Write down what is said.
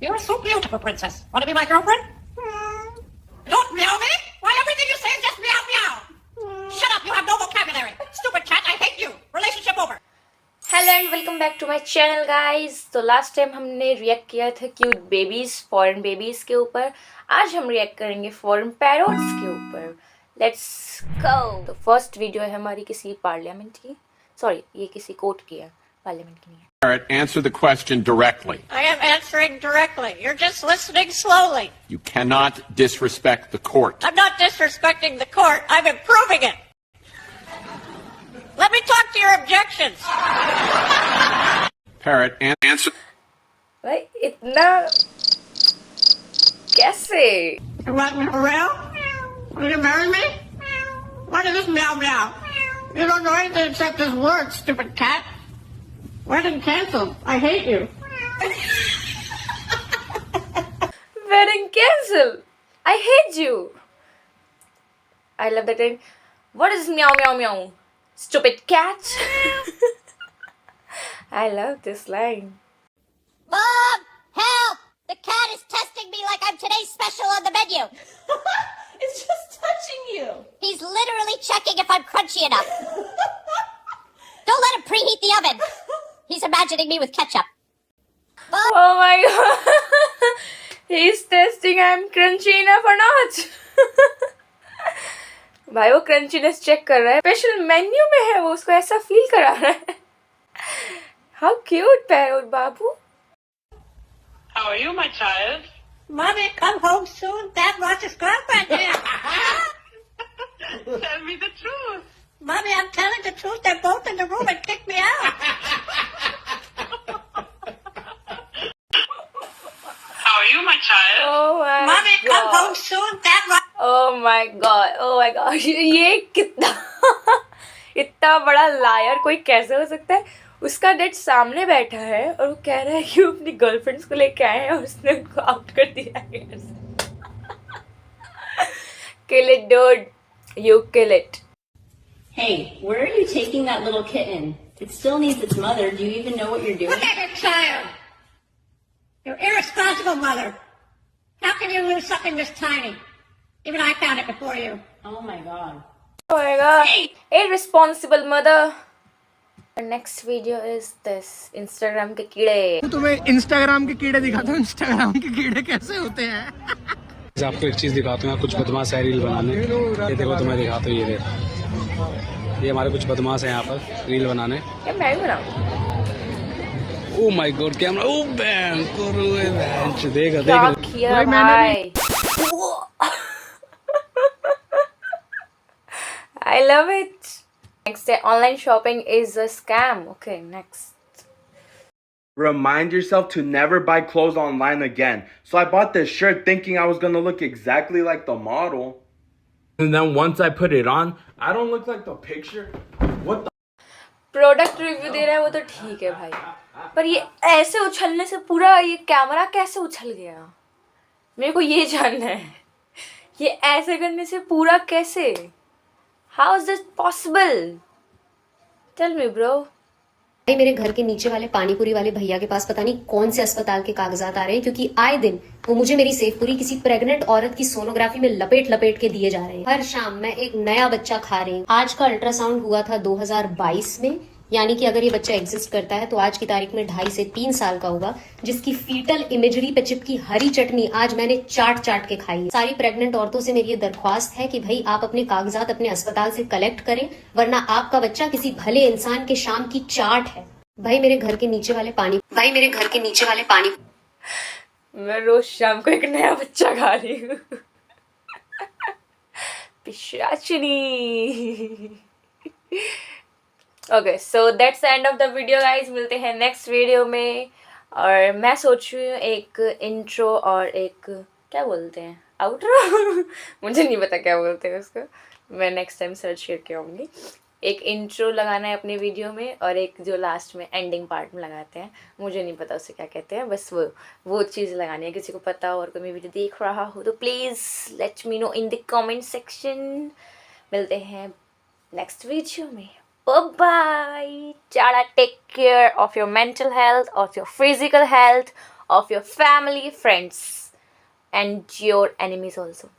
You're so beautiful, princess. Want to be my girlfriend? Don't meow me. Why everything you say is just meow meow? Shut up. You have no vocabulary. Stupid cat. I hate you. Relationship over. Hello and welcome back to my channel guys. तो last time हमने react किया था cute babies, foreign babies के ऊपर। आज हम react करेंगे foreign parrots के ऊपर। Let's go. तो फर्स्ट वीडियो है हमारी किसी पार्लियामेंट की, सॉरी ये किसी कोर्ट की है, पार्लियामेंट की नहीं है। Parrot, answer the question directly. I am answering directly. You're just listening slowly. You cannot disrespect the court. I'm not disrespecting the court. I'm improving it. Let me talk to your objections. Parrot, answer. भाई इतना कैसे? You want me for real? Will you marry me? What is this meow meow? You don't know anything except this word, stupid cat. Wedding canceled. I hate you. Wedding cancel. I hate you. I love that line. What is meow meow meow? Stupid cat. I love this line. Mom, help! The cat is testing me like I'm today's special on the menu. It's just touching you. He's literally checking if I'm crunchy enough. Don't let him preheat the oven. He's imagining me with ketchup. Oh my god. He's testing I'm crunchy enough or not. भाई वो crunchiness check कर रहा है, special menu में है वो, उसको ऐसा फील करा रहा है। How cute, parrot Babu. How are you, my child? Mommy, come home soon. Dad wants his girlfriend here. Tell me the truth. Mommy, I'm telling the truth. They're both in the room and kicked me out. How are you, my child? Oh my Mommy, come god. home soon. Dad wants... Oh my god. Oh my god. ये कितना इतना बड़ा lawyer कोई कैसे हो सकता है? उसका डेट सामने बैठा है और वो कह रहा है कि वो अपनी गर्लफ्रेंड्स को लेके आए हैं और उसने उनको आउट कर दिया है घर से। Kill it, dude. You kill it. Hey, where are you taking that little kitten? It still needs its mother. Do you even know what you're doing? Look at your child. You're irresponsible mother. How can you lose something this tiny? Even I found it before you. Oh my god. Oh my god. Irresponsible mother. Our next video is this. Instagram के कीड़े. तुम्हें Instagram के कीड़े दिखाता हूँ। Instagram के कीड़े कैसे होते हैं? आपको एक चीज दिखाता हूँ, कुछ बदमाश है रील बनाने। ये देखो, तुम्हें दिखाता हूँ, ये देखो, ये हमारे कुछ बदमाश है यहाँ पर रील बनाने। क्या मैं भी बनाऊँ? Oh my God, camera, oh bang करो, बेंच देखा क्या देखा। किया भाई? I love it. Next day, online shopping is a scam. Okay, next. Remind yourself to never buy clothes online again. So I bought this shirt thinking I was gonna look exactly like the model. And then once I put it on, I don't look like the picture. What the? Product review दे रहा है वो तो ठीक है भाई, पर ये ऐसे उछलने से पूरा ये कैमरा कैसे उछल गया? मेरे को ये जानना है। ये ऐसे करने से पूरा कैसे? How is this possible? Tell me, bro. भाई मेरे घर के नीचे वाले पानीपुरी वाले भैया के पास पता नहीं कौन से अस्पताल के कागजात आ रहे हैं, क्योंकि आए दिन वो मुझे मेरी सेवपुरी किसी प्रेग्नेंट औरत की सोनोग्राफी में लपेट लपेट के दिए जा रहे हैं। हर शाम मैं एक नया बच्चा खा रही हूँ। आज का अल्ट्रासाउंड हुआ था 2022 में, यानी कि अगर ये बच्चा एग्जिस्ट करता है तो आज की तारीख में 2.5 से 3 साल का होगा, जिसकी फीटल इमेजरी पे चिपकी हरी चटनी आज मैंने चाट चाट के खाई है। सारी प्रेग्नेंट औरतों से मेरी ये दरख्वास्त है कि भाई आप अपने कागजात अपने अस्पताल से कलेक्ट करें, वरना आपका बच्चा किसी भले इंसान के शाम की चाट है। भाई मेरे घर के नीचे वाले पानी मैं रोज शाम को एक नया बच्चा खा रही हूँ। पिशाचिनी। Okay, so that's the end of the video guys. मिलते हैं नेक्स्ट वीडियो में। और मैं सोच रही हूँ एक इंट्रो और एक क्या बोलते हैं, आउट्रो। मुझे नहीं पता क्या बोलते हैं उसको, मैं नेक्स्ट टाइम सर्च करके आऊँगी। एक इंट्रो लगाना है अपने वीडियो में और एक जो लास्ट में एंडिंग पार्ट में लगाते हैं, मुझे नहीं पता उसे क्या कहते हैं, बस वो चीज़ लगानी है। किसी को पता हो और कोई मेरी वीडियो देख रहा हो तो please let me know in the comment section. मिलते हैं नेक्स्ट वीडियो में। Bye-bye. Chada, take care of your mental health, of your physical health, of your family, friends and your enemies also.